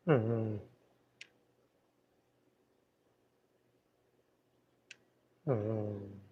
嗯嗯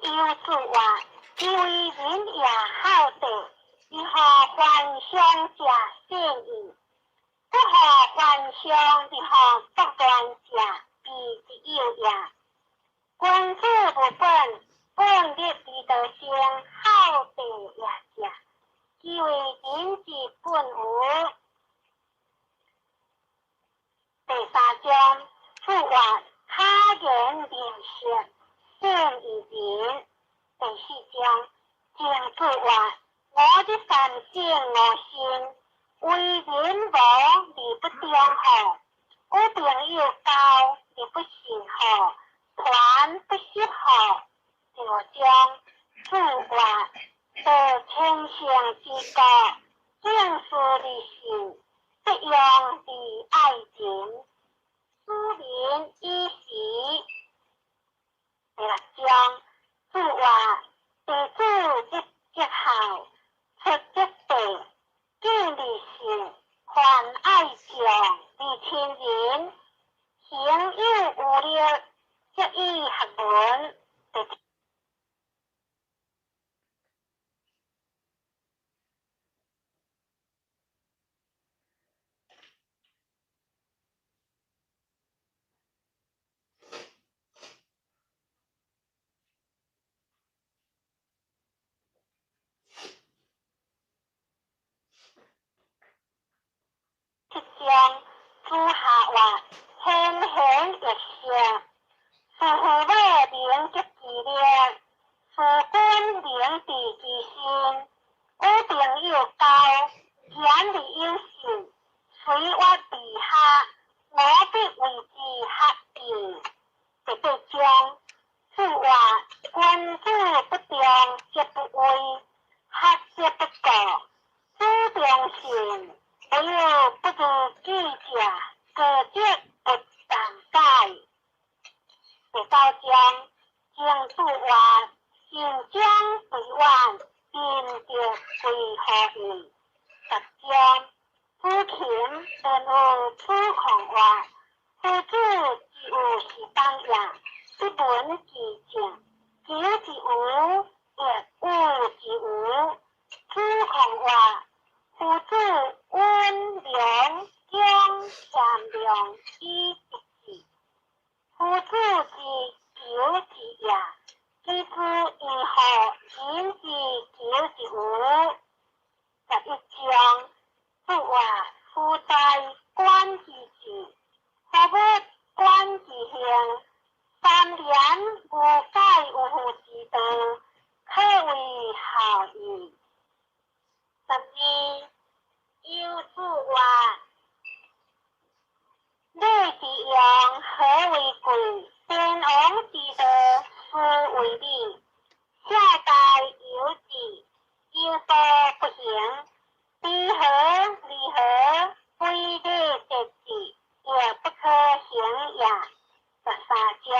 有主话，因为人也好德，如何幻想者善意，不何幻想如何不断者必之有也。君子不本，本立之德性，好德也者，即为人之本无。第三章，主话他人良善，善于人。第四章，正主话我的三性我心，为人无而不忠厚，我朋友交而不信厚，团不识厚。第五章，主话得天相之国，正事理性，不用以爱情，书民依时。第六章，主话地主之好，出之地，敬理性，还爱强，理亲人，行有无力，则以学文。即将主下话，轻轻一声，是父母明之自力，是君明地之心。我朋友交，言理应信，随我地下，我必为之合意。第八章，主话君子不忠，则不威，合则不告，主忠信。唯有不知己者，各则不当改。第九章，正主话，行将为万，并着为何意。十章，夫禽本无主狂话，夫主之有是当也，不闻其情，求之无，亦恶之无。主狂话，夫主温良将善良以直之，夫主之求之也，其之以何人之求之无。11章，主话夫在观其志，何不观其行？三年无改有夫之道，可为好矣。12有主话，女之用何为贵？先王之道，斯为礼。下代有志，有所不行。离合离合，非礼节制，也不可行也。13章，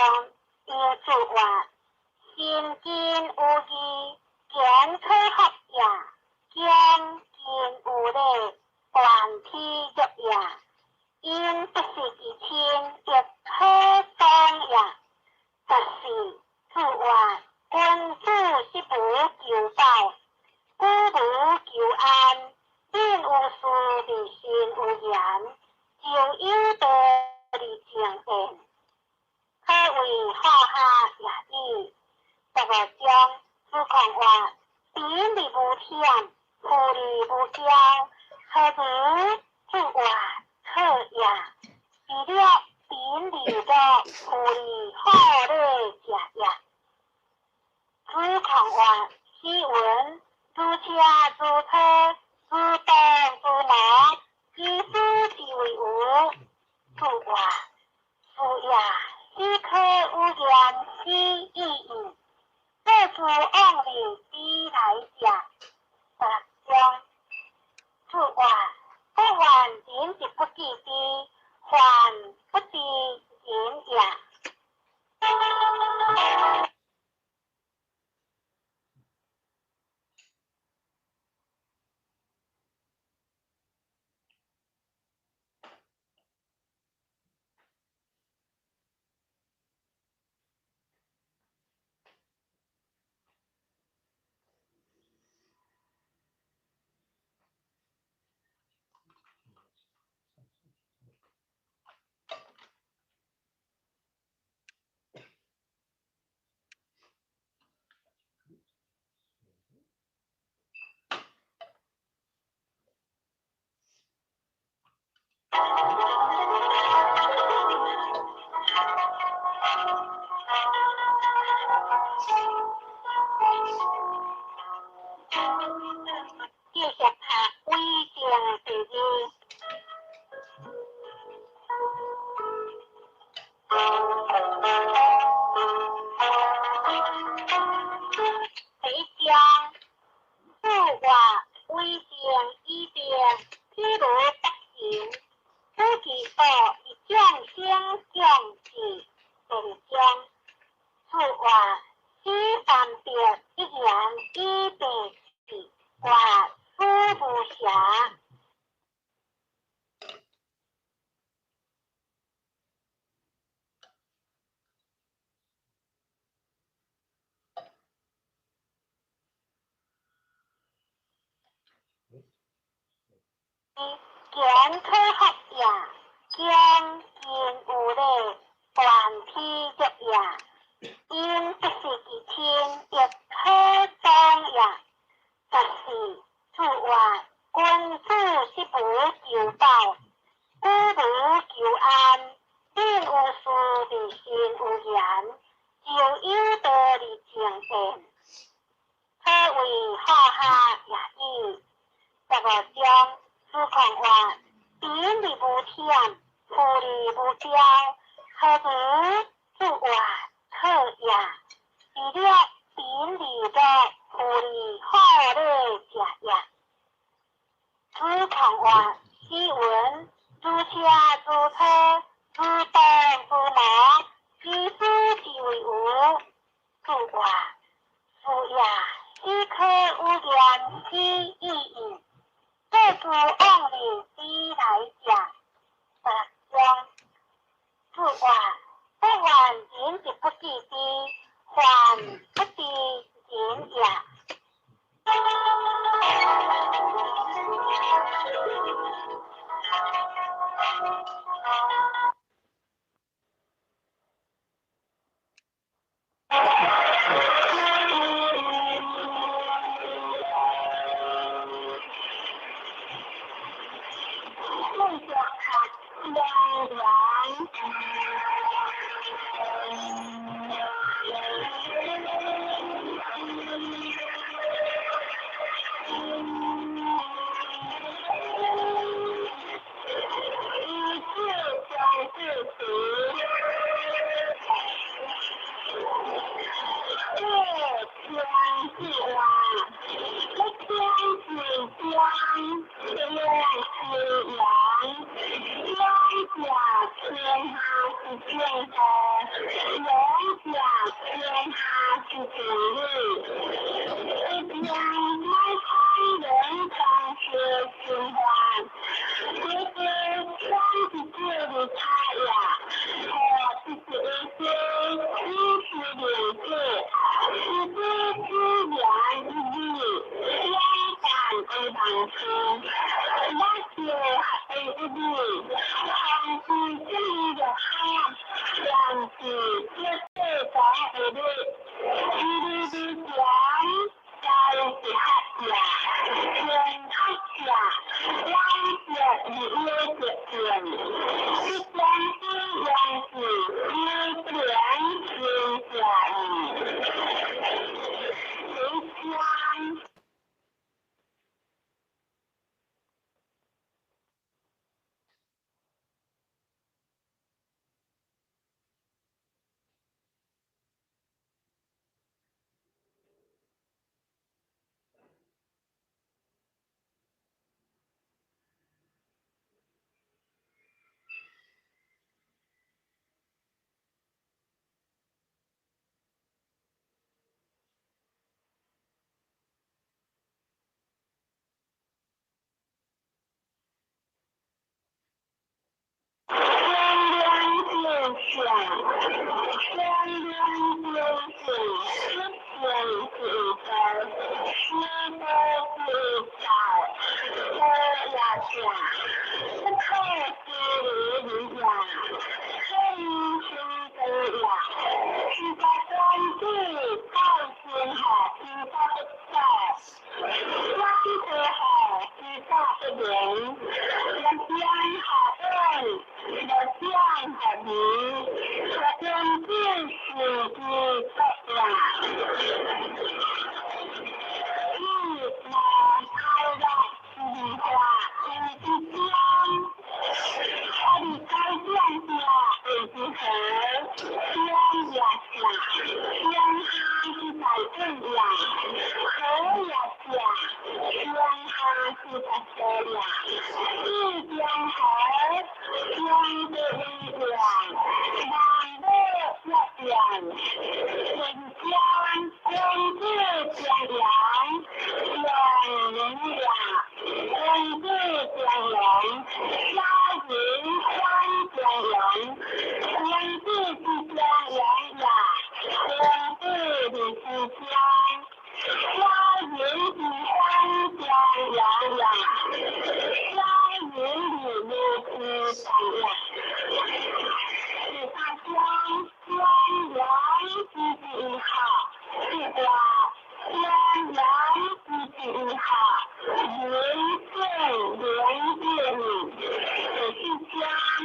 有主话，心坚无义，见可合也。见见无礼，观体入也。因不是其亲，亦可当也。14主话，君子是不求报，孤独求安。令无事理性无言，就有道理强言，可为好下也矣。15章，主狂话，典理无天，夫理无交，何如主话可也？除了典理的夫理好礼者也。主狂话，诗文如车如车，如动如忙，以书之为无。主话，夫也，须可无言之意矣。这主妄理之来者。16章，主话，不患人之不义之，患不知人也。见科学也，见见有咧toàn thi作也，因即是其天亦可当也，就是自话君子是不求道，不如求安，便有事必先有言，就有道理正变。可为好下也意，15章自狂话，点力无添，富力无标，何如自话可也？除了点力的富力好咧食也。自狂话，诗文自车自车自动自忙，自知其为无，自话自也。一颗无量之意义，这是往里之来讲的将自话不还言之不记的，还不知言也。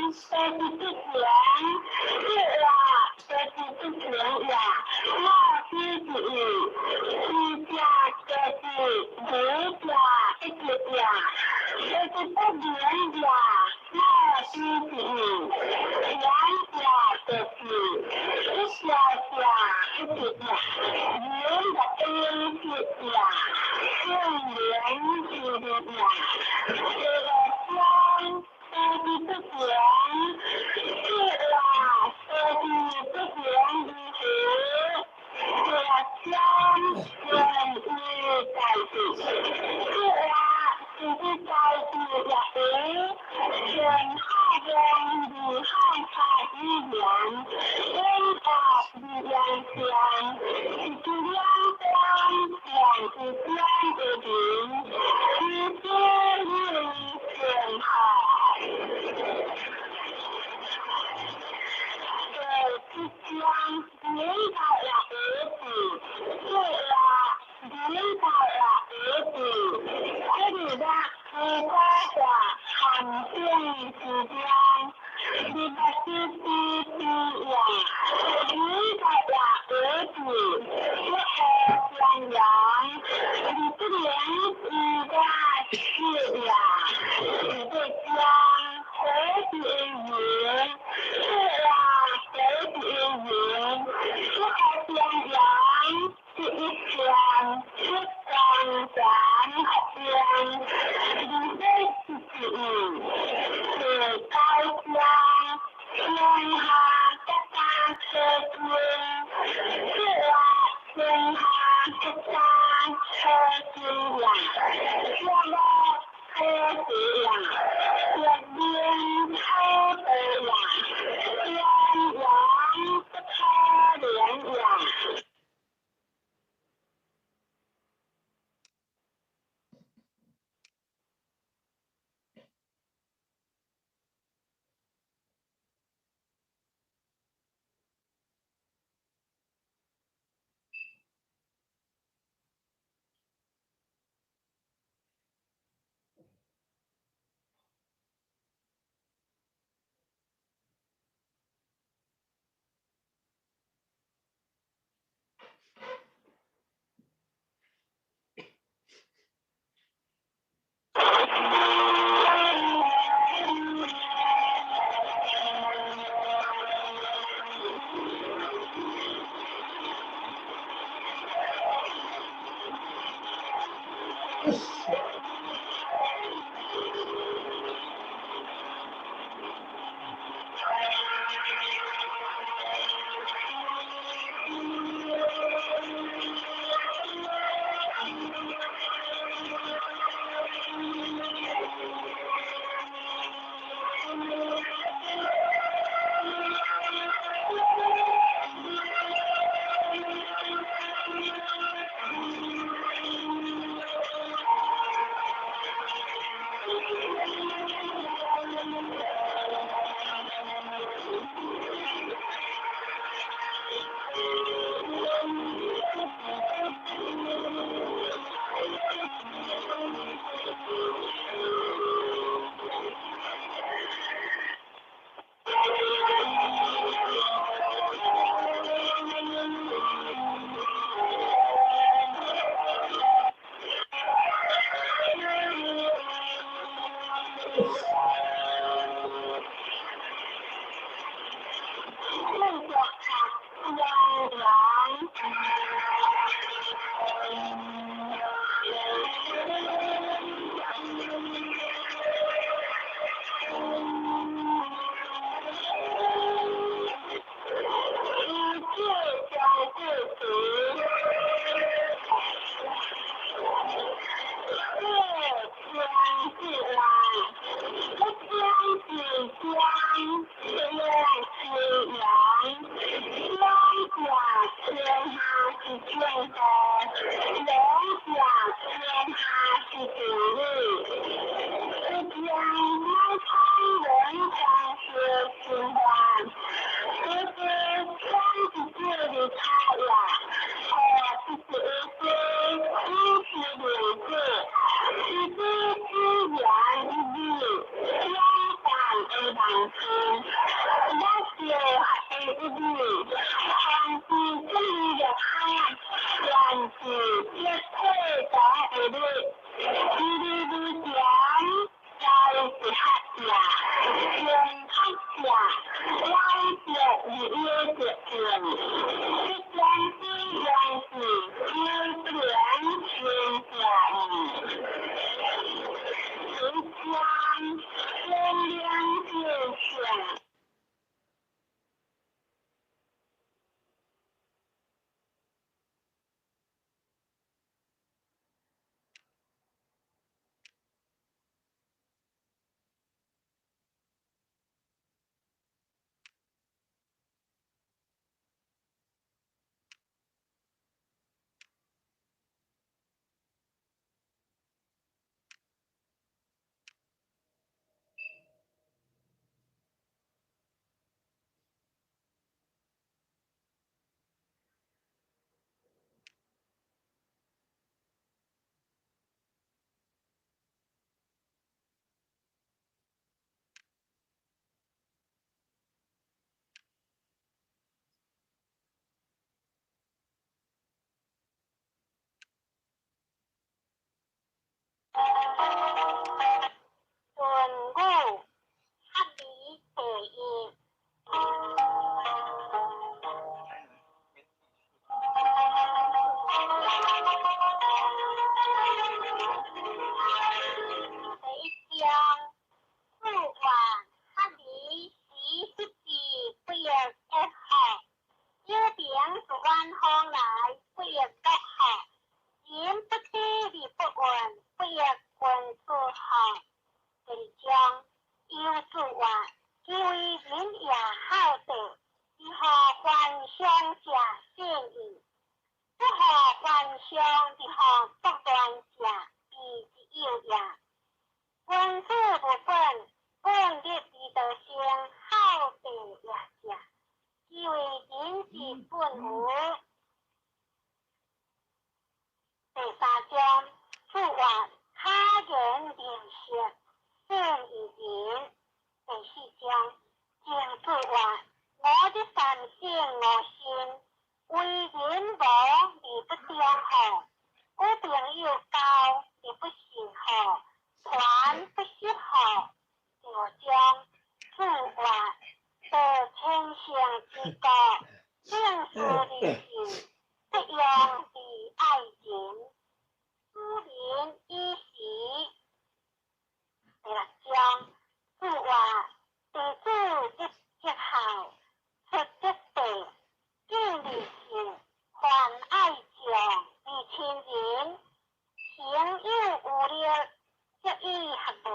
在之前，是呀，在之前呀，那是指是家的是人家一个呀，这是不连呀，那是指人家的是一下下一个呀，人的一个呀，是人是的呀，这个光。在之前，是啦，在之前的是，这将人与在地，是啦，是在地呀诶，人海中的海海一样，人海一样香，是两光两是光的人，是天地人海。即将领导了儿子，对了，领导了儿子，这里的是花花寒天之间，你的是弟弟呀，领导了儿子，是海洋洋，你不连一个是呀，你的家何止云，是啦。北极云，是海边洋，是一片，是江山边，是北极是高山，天下的大车军，是天下的大车军呀，什么车子呀，这边车的呀。天王不差连呀。是，那是黑日，还是这里的海，还是这块的黑日，日日讲，在是黑呀，用黑呀，来着日月的人，这将是原是天天天下人将天亮就想。ส่วนงูฮับดีเตอีเตอีเจียงผู้ว่าฮับดีสีสิบปีเปียกแก่แหกยื่อเสียงสุวรรณห้องหลายเปียกแก่แหกยิ้มตะที่ดีปะอ่อนเปียกกวนสู่แหกเป็นเจียงyêu sựว่าที่วิลินอย่าเข้าเตะที่หอควันช่องจ่าเสียงอีกที่หอควันช่องที่หอตกตอนจ่าปีที่อิ่วอย่าวันซื่อบุเปิ้นเปิ้นเรียกดีเตอเสียงเข้าเตะอย่าจ่าที่วิลินจีปุ่นหูเตะตาจอมผู้ว่าข้าเดินเดียงเชียเสียงอีกยินใน细江江对话我的三线我心为人无你不相好我朋友高你不行好船不是好我将对话的天象之高正是理性这样的爱情苏林一席对了将对话地主一好，出一地，敬礼性，还爱情，为亲人，情有无力，一意合本。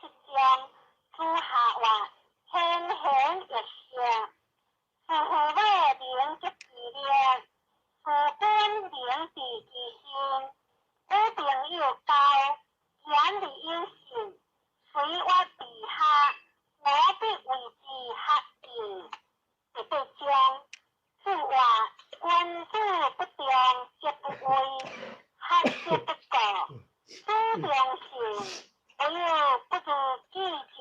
即将朱下话，轻轻一声，是何为灵之纪念？是本灵地之心，我朋友高，眼里有信，随我地下，我必为之合意。一对将，是话君子不忠，节不威，合节不告，主良性。我又不知计价，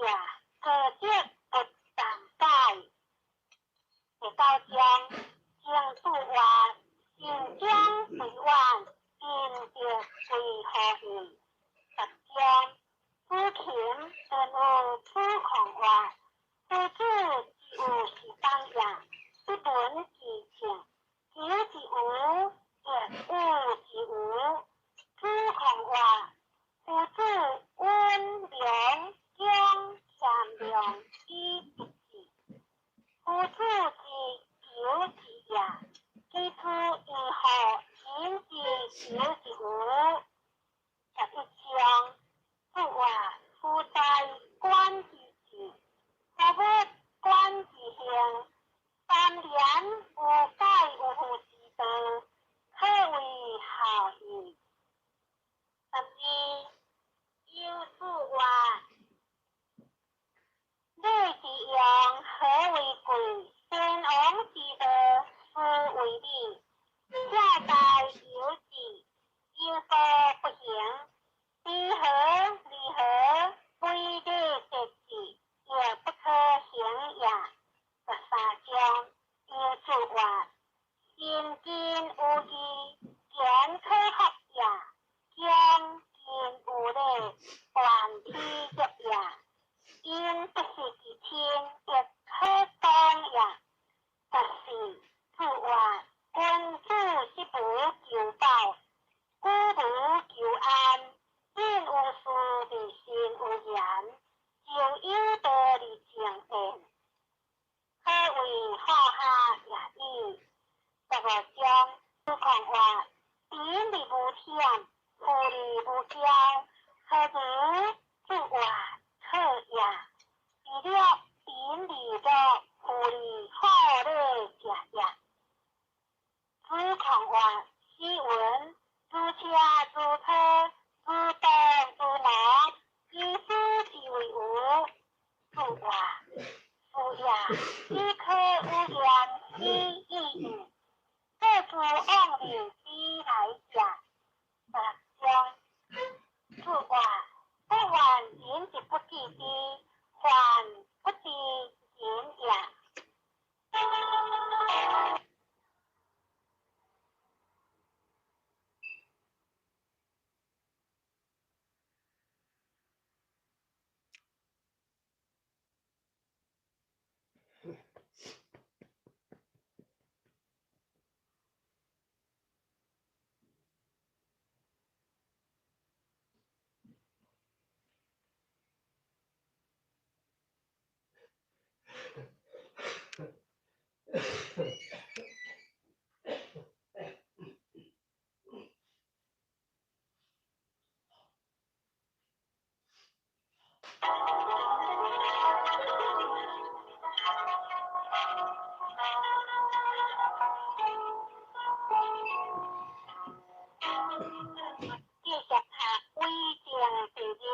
可见不胆大。一到江，江渡湾，新疆水湾，边界为何意？实江，夫琴本无出孔外，夫子无是当下，不本之情，有之无，也无之无，出孔外。夫子温良将善良之不治，夫子之有之也，其出以后言之有之无。十一章，不话夫在官之治，何不官之行？三年无改无之德，可求报，古如求安，因有事立心有言，就有道理正辩。可为好下也意，15章主讲话，典理无忝，富利无骄，何如主话可也？除了典理的富利好的家也。主讲话，诗文，主车主车，主动主劳，以书之为无，主话。富也，只可无言之意义，各诸妄理之来讲。将主话，不还言之不记之，还不知言也。第10下微正第二。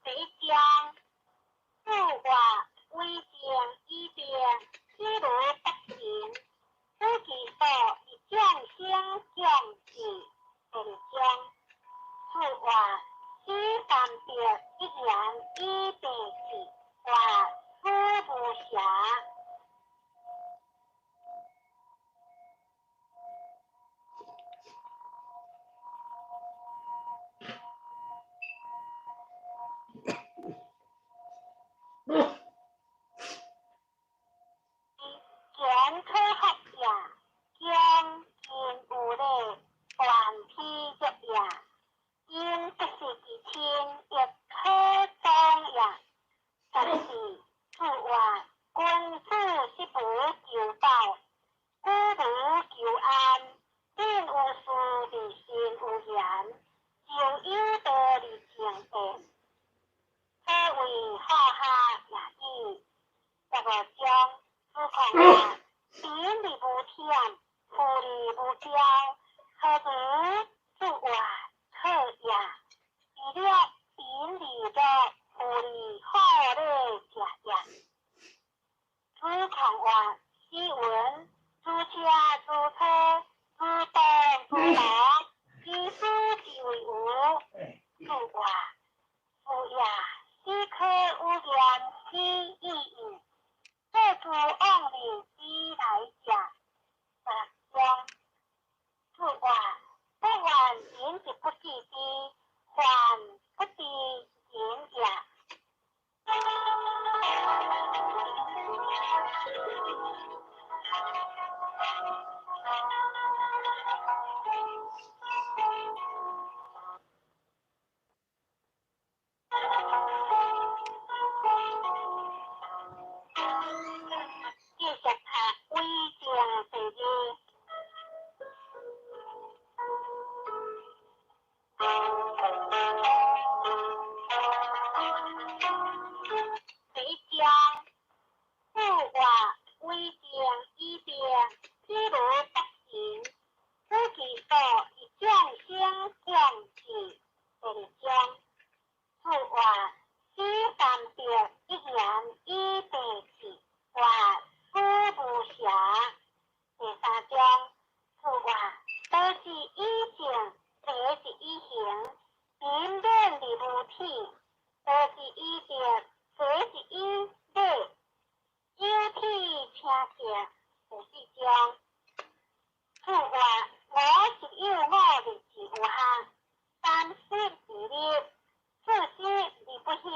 第一章，主话微正以变，譬如不行，主其所以降生降智。第二章，主话使分别一言以蔽智，话夫无瑕。言可学也，见见有理，还批作也。因不是其亲，亦可当也。但是主话，君子是不求报，古如求安，因有事立心有言，就有道理正辩。可为好下也意，15章主讲话，典理无忝，富利无骄，何如主话可也？除了典理的富利好的家也。主讲话，诗文，主车主车，主动主劳，以书之为无，主话。富也，只可无言之意义，各诸妄理之来讲。15章，主话，不还言之不记之，还不知言也。第10下微正第二。第一章，主话微正以变，譬如不行，主其所以降生降智。第二章，主话使分别一言以蔽智，话夫无瑕。第3章，主话多是以正，多是以行，明辨理无体，多是以别，多是以理，有体请见。第4章，主话我是有我的之有限，但是自立，自私而不歇，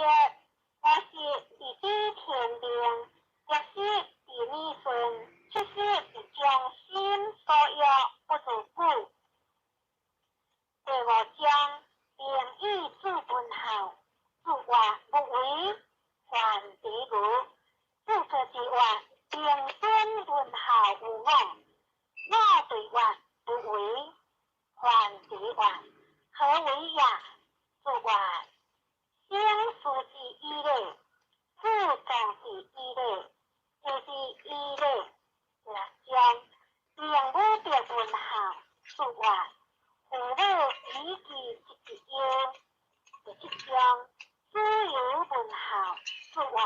还地语，著作之外，平真文校有我，我对外不为，还地外，何为也？之外，先书之一类，副讲之一类，就是一类，将两部别文校之外，互了以其一优，就是将自由文校之外，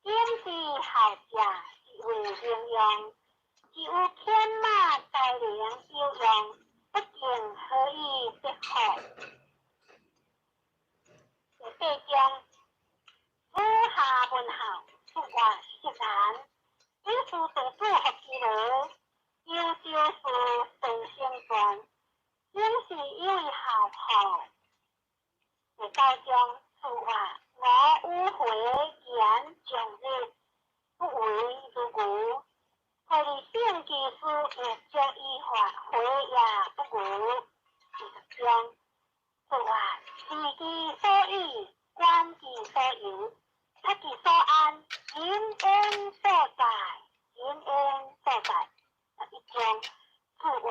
兼之校家是为应用，只有天马带领有用，不仅可以结合。第将武下文校出外实难，因此对组合之路，要就是神仙传，应是有一效号。第九章出外，我误会言将日，不为如故。可以性技术也将依法回也不如。第十章出外，时机所依。观其所由，察其所安，因恩所在，因恩所在。一种出外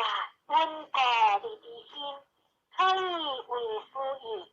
温故离之心，可以为师矣。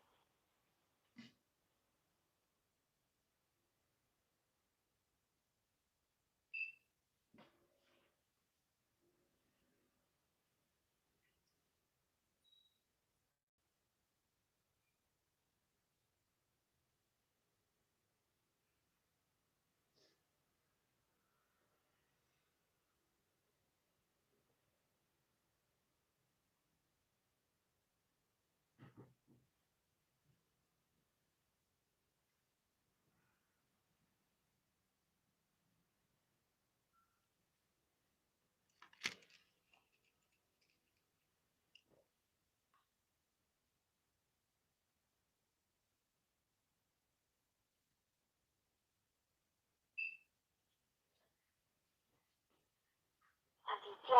第二章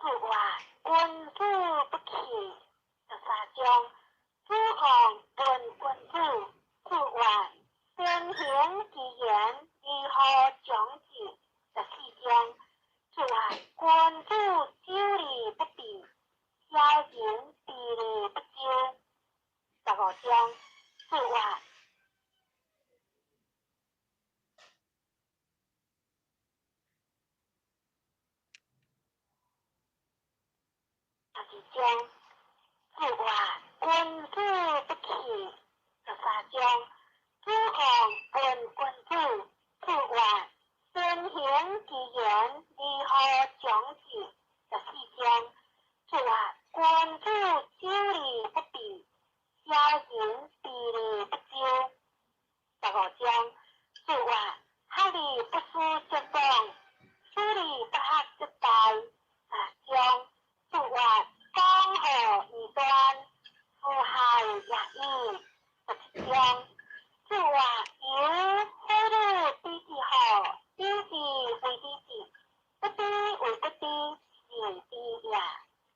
出外君子不欺。第三章诸行论君子出外先行其言，如何讲之？第四章出外君子久理不避，小人避理不究。第五章出外第二章出外君子不欺。第三章诸行论君子出外先行其言，如何讲之？第四章出外君子久理不避，小人避理不究。第五章出外学理不思则动，思理不学则殆。第章出外江河以端，夫害也已。第七章出外由火路低之后，低之为低之，不低为不低，是低也。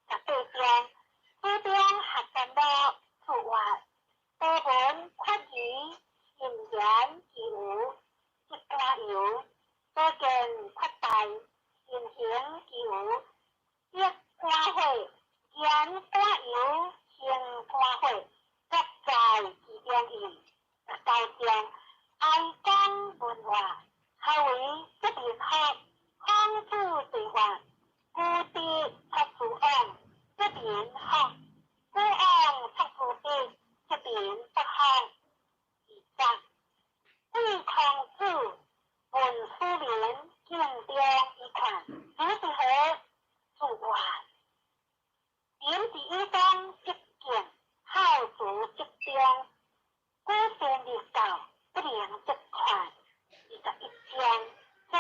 第八章初中学干部出外，多文缺语，言言其无，即加有；多见缺大，言行其无，即加会；言加有，行加会，各在其中矣。第九章哀公文化，何为一名学？孔子对话，故地出自昂，一名学；故昂出自地，一名不学。第三，对孔子问书名，敬中一看，如是何？出外言之以中即敬，好主即中，故先立教，不良即快。21章出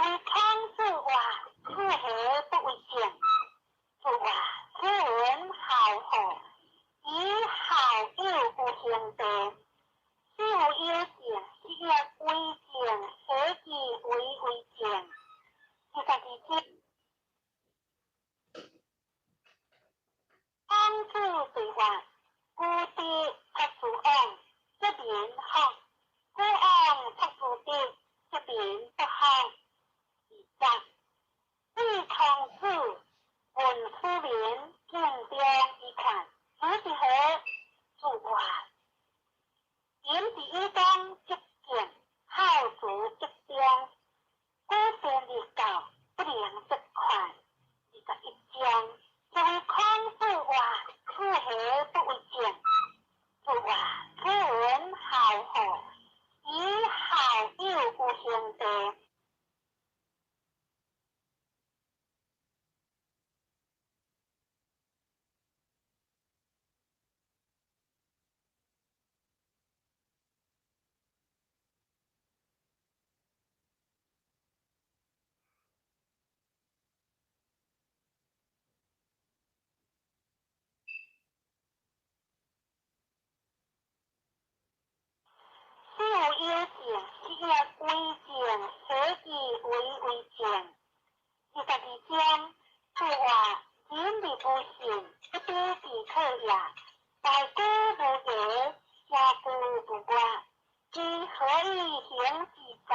正是业为正，所以为正。22章，是话人力无信，不比地可也。大姑无言，下姑无关，其何以行自在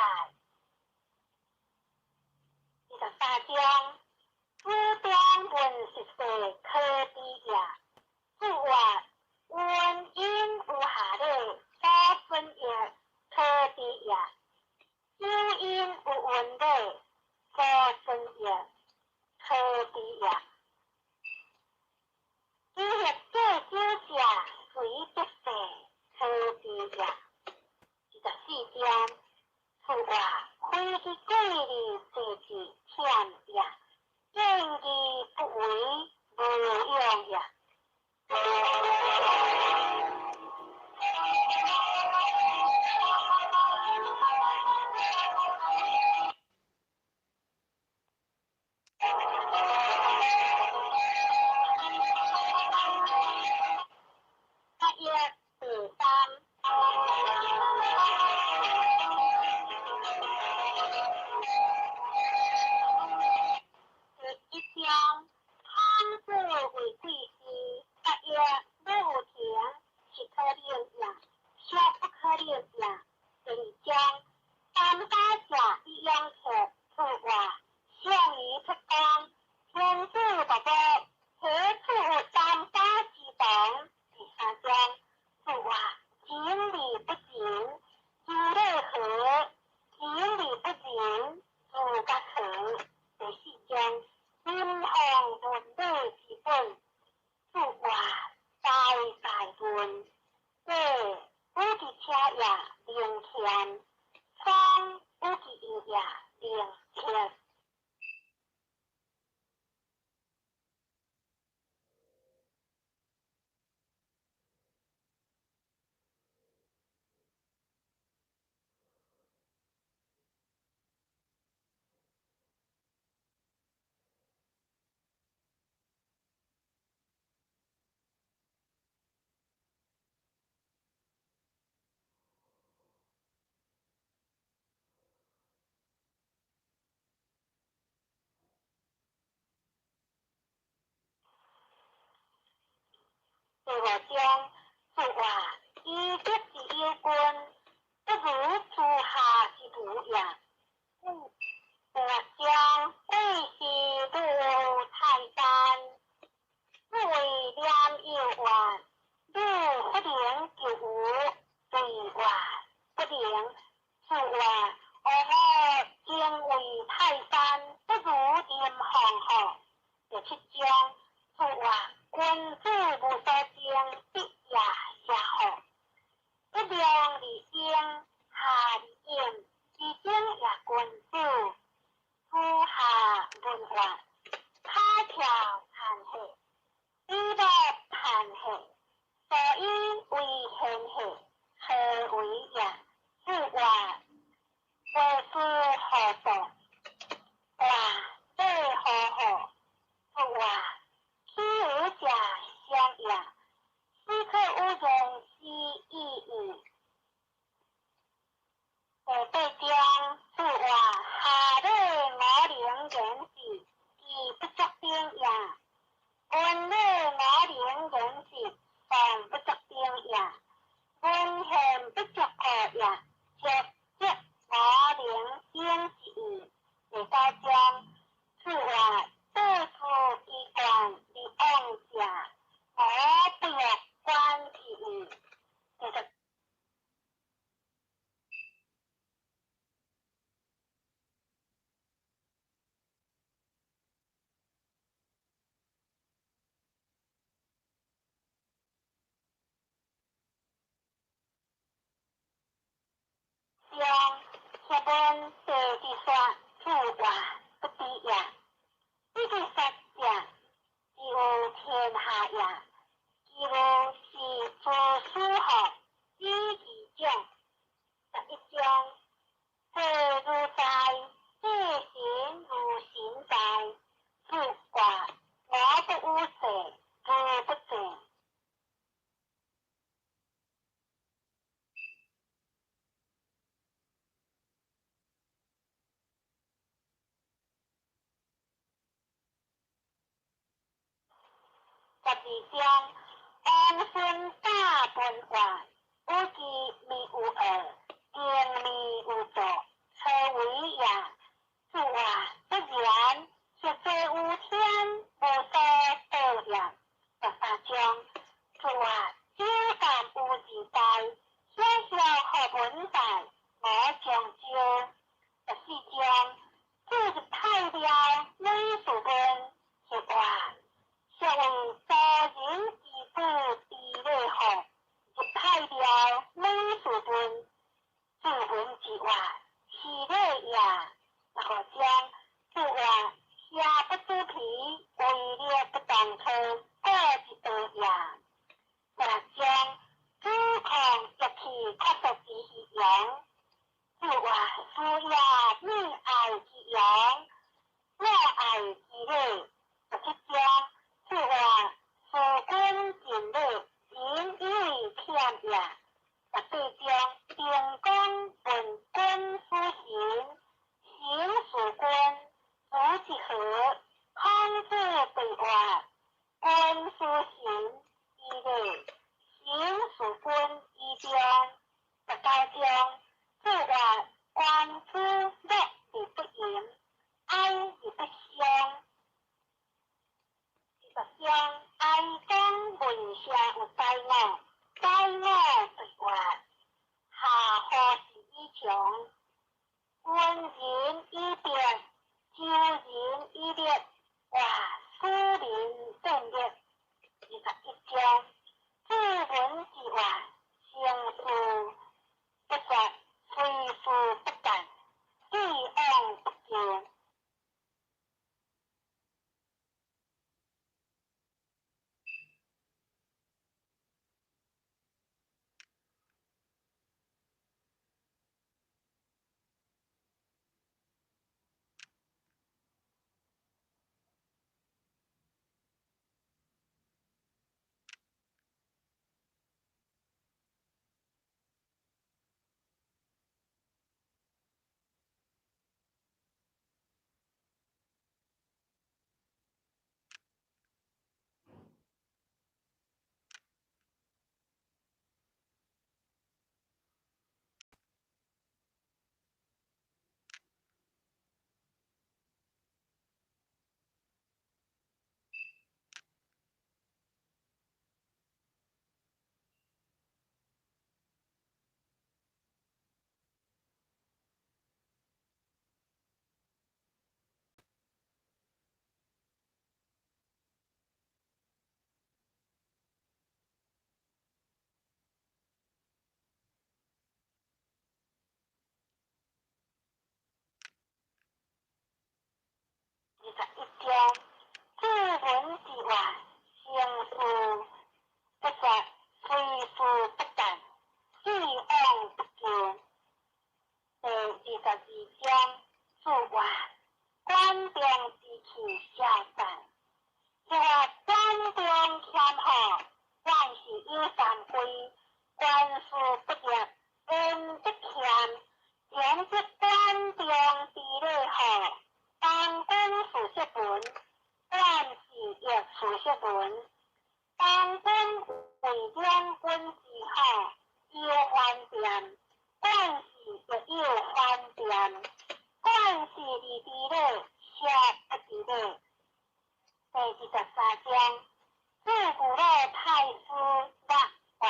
？23章，此段文是说可比也，是话文因有下列所分也可比也，因因有文类所分也可比也。伊业做小者随得世可比也。24章，是话非其贵利是其欠也，见义不为无用也。他业第三，第1章，贪字为贵司，他业六田是可令也，小不可令也。第2章，三家者一样客，是话相于出当，天子不报，何处三家之党？第3章，是话情理不尽，主内和，情理不尽，主不和。第4章，任行文理之本，是话大论，对有其车也灵天，方有其意也灵天。第5章，是话衣着之有君，不如诸下之徒也。第6章，贵是入泰山，不为良有患，入不良就无对患不良，是话将为泰山，不如炎黄河。第7章，是话君子无所争，必也下河。不良理应，下理应，其中也君子，夫下文化，他条盘下，衣着盘下，所以为hen下，何为也？是话为是何所？话对何？是话其有者相也，斯可无容之意矣。第8章，是话下列我灵人士，其不足兵也。君内我灵人士，尚不足兵也。君贤不足何也？即我灵先之意。第9章，是话对付衣冠之王者，我不入关之意。第10章，王孙大本话，有其未有二，见未有作，车为也。主啊，不然，实在有天无所得也。13章，主啊，只但有时代，小小学问在，我将就。14章，主是太了，你所问，说话，是为多人之子地内学，是太了，你所问，自问之外，是内也。然后将主话下不知皮，为了不当科，各一道也。将主控一起确实之样。主话需要你爱之样，我爱之类。17章，主话事君尽力，因以欠也。18章，定公问君夫行，行事君，主之何？康之对话，君夫行之类，行事君之章。19章，主话官之乐而不淫，哀而不伤。20章，哀公问下有灾难，灾难对话，下何时以强？温人以别，救人以烈，哇，疏林正烈。21章，自文之外，行事不实，非事不干，地安不见。21章，自文之外，行事不实，非事不干，地安不见。第22章，主话官兵之气消散，这官兵欠好，万事有三归，官事不业，恩不欠，前之官兵之内好。当官属学文，官事业属学文。当官为将军之好，有番便；官事也有番便。官事之内，下不之内。第23章，自古老太师那话，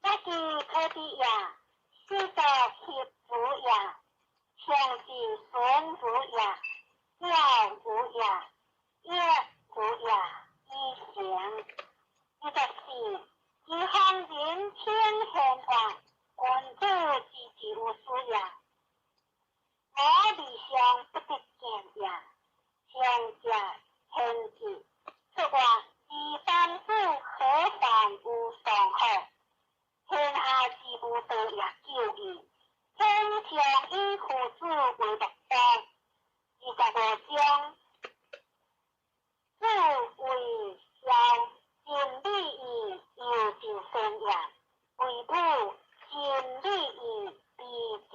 那是可的也，是道其主也，相是孙主也。要主也，业主也，以行。24，一方人天显化，君主之有事也。我理想不得见也，相加天之。此话第三子何凡无上好，天下之无德也救矣。天将以父子为目标。25章，自为孝，尽礼义，有尽身也；为母，尽礼义，必尽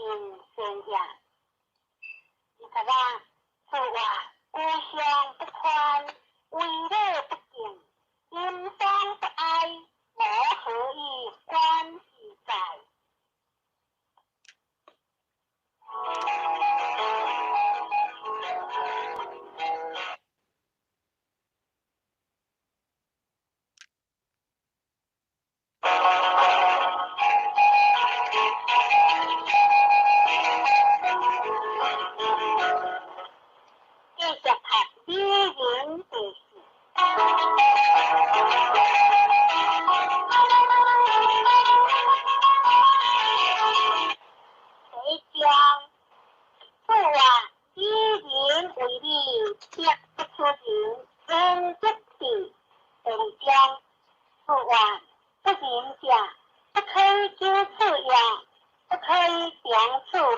身也。23，此话故乡不宽，为乐不敬，因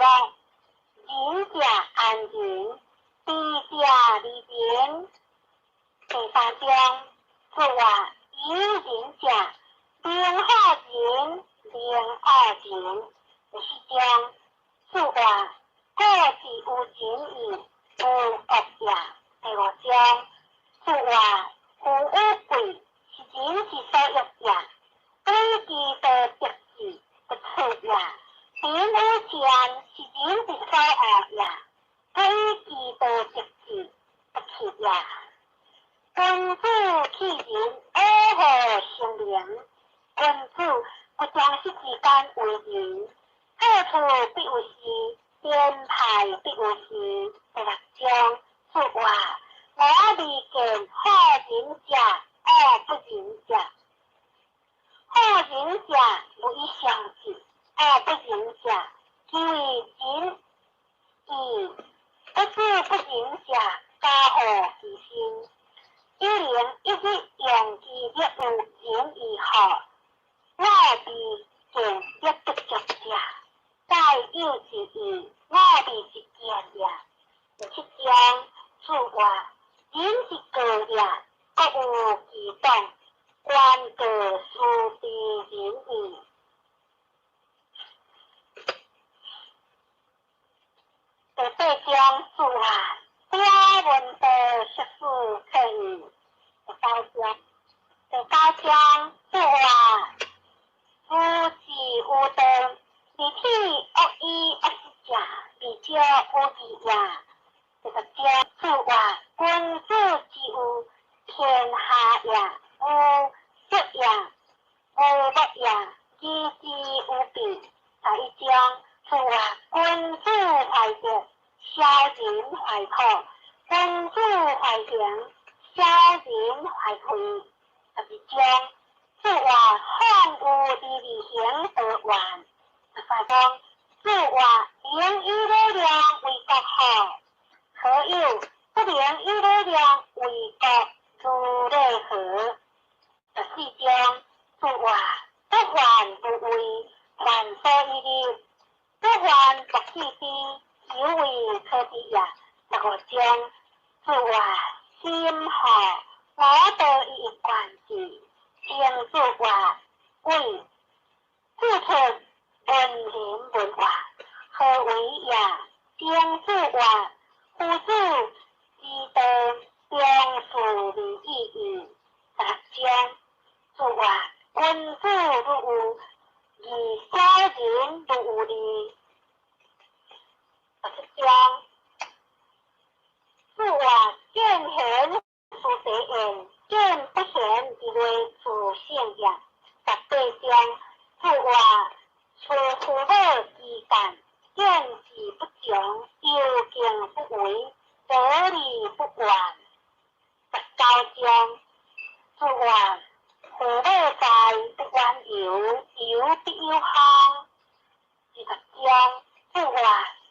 仁者安仁，智者利仁。第三章，自话以仁者，令好人，令恶人。第四章，自话果是有仁义，有恶业。第五章，自话有乌贵，是人是所欲也，对其的得志不错也。人有善，是人是所恶也，对其的得志不去也。君子弃人，恶祸生灵。君子不将世之间为人，好处必有时，颠派必有时。第六章，自话我未见好人者，恶不仁者。好人者有以相治，恶不仁者其为仁义，不是不仁者，加害其心。一人一日用其业务仁义好，我必见业不足者，再有之意，我必是见也。第七章，自话仁是个也，各有其当，官个殊必仁义。第八章，自话家门的识书可以。第九章，自话夫子有道，离体恶意恶事者，未交有义也。第十章，自话君子之有天下也，有色也，无物也，义之有病。第一章，自话君子怀德，小人怀土；君子怀行，小人怀惠。第二章，自话放有利利行得完。第三章，自话廉以礼量为国好，何有不廉以礼量为国如礼何？第四章，自话不患不为，患所以立；不患不弃之，有为可敌也。第五章，自话心好，我得一贯之，先自话为自出文言文化，何为也？先自话夫子之道，将树利益矣。第六章，自话君子如有义，小人如有礼。第七章，自话见贤思齐言，见不贤以为自性也。第八章，自话处夫妇之间，见志不强，有敬不为，得理不完。第九章，自话父母在，不玩游，游必有康。第十章，自话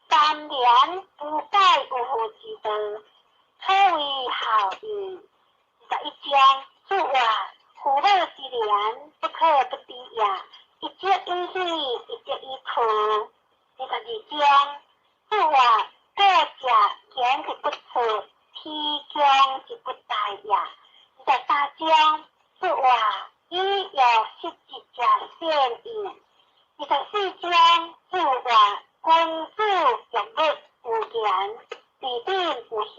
三年不改有父之道，可为孝义。第十一章，自话父母之年，不可不知也，一节以喜，一节以苦。第十二章，自话各家言之不出，披将之不待也。第十三章，自话以有失之者先矣。第十四章，自话君子有律有言，必定有行。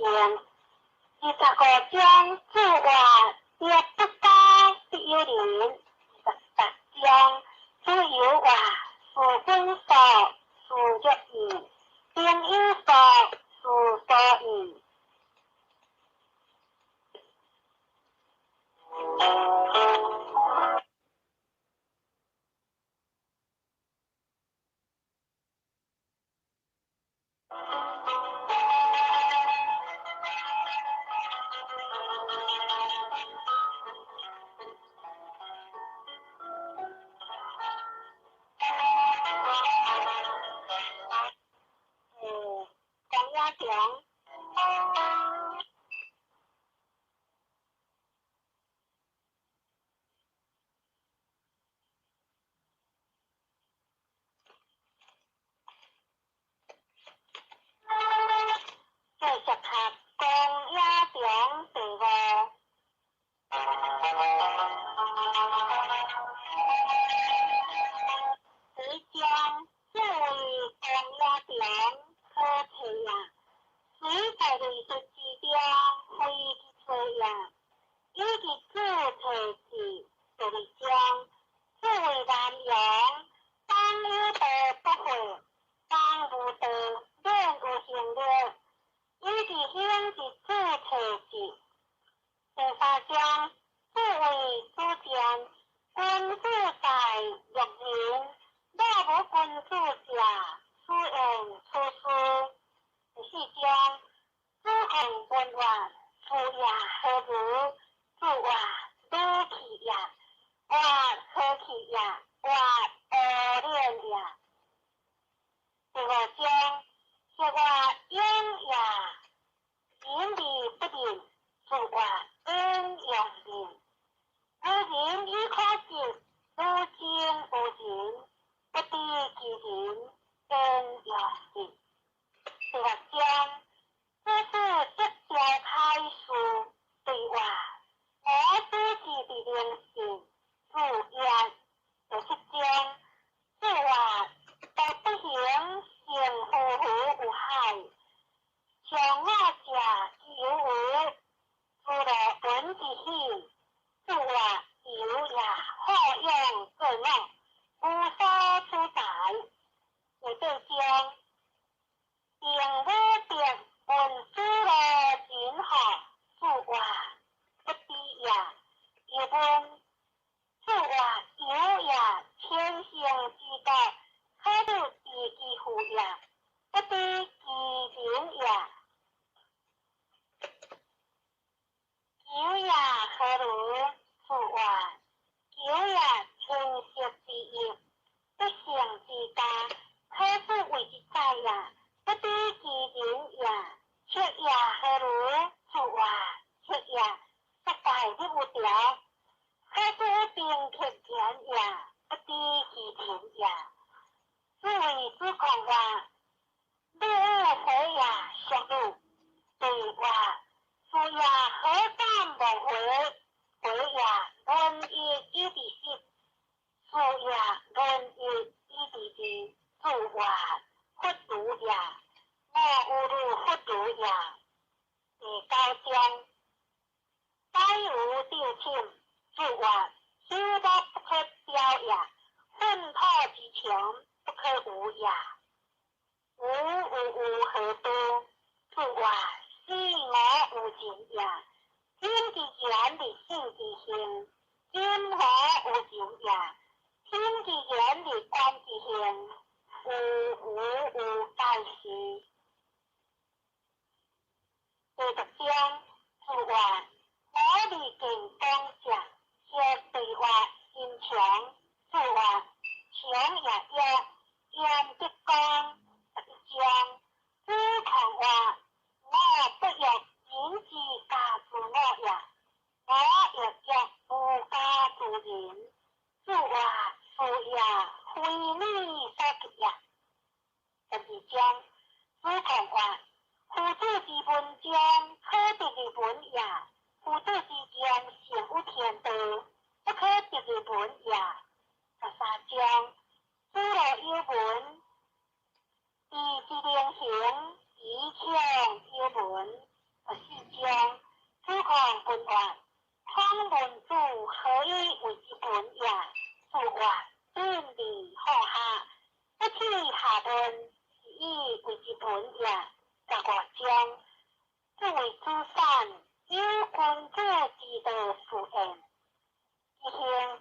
第十五章，自话业不高，必有邻。第十八章，自有话事君所，事若义，并有所，事所义。讲鸭讲。也，第九章，该有调遣，自愿，修德不可雕也，粪土之强不可无也。无何多，自愿，是我无情也。天之言的性之性，今何无情也？天之言的观之性，无代事。第十章，自愿，我哋健康者，是对话心强，自愿，强也言的讲。章，只看话，我不若人之家自我也，我若若无家自人，自话是也，非你所及也。第二章，只看话，夫子之文章，可得的文也；夫子之言，善有天道，不可得的文也。第三章，只若有文。以之良行，以强有文。第四章，主看本愿，看文主何以为之本也？自愿顺利好下，不去下顿，是以为之本也。第五章，作为主善，有君主之道所言，一行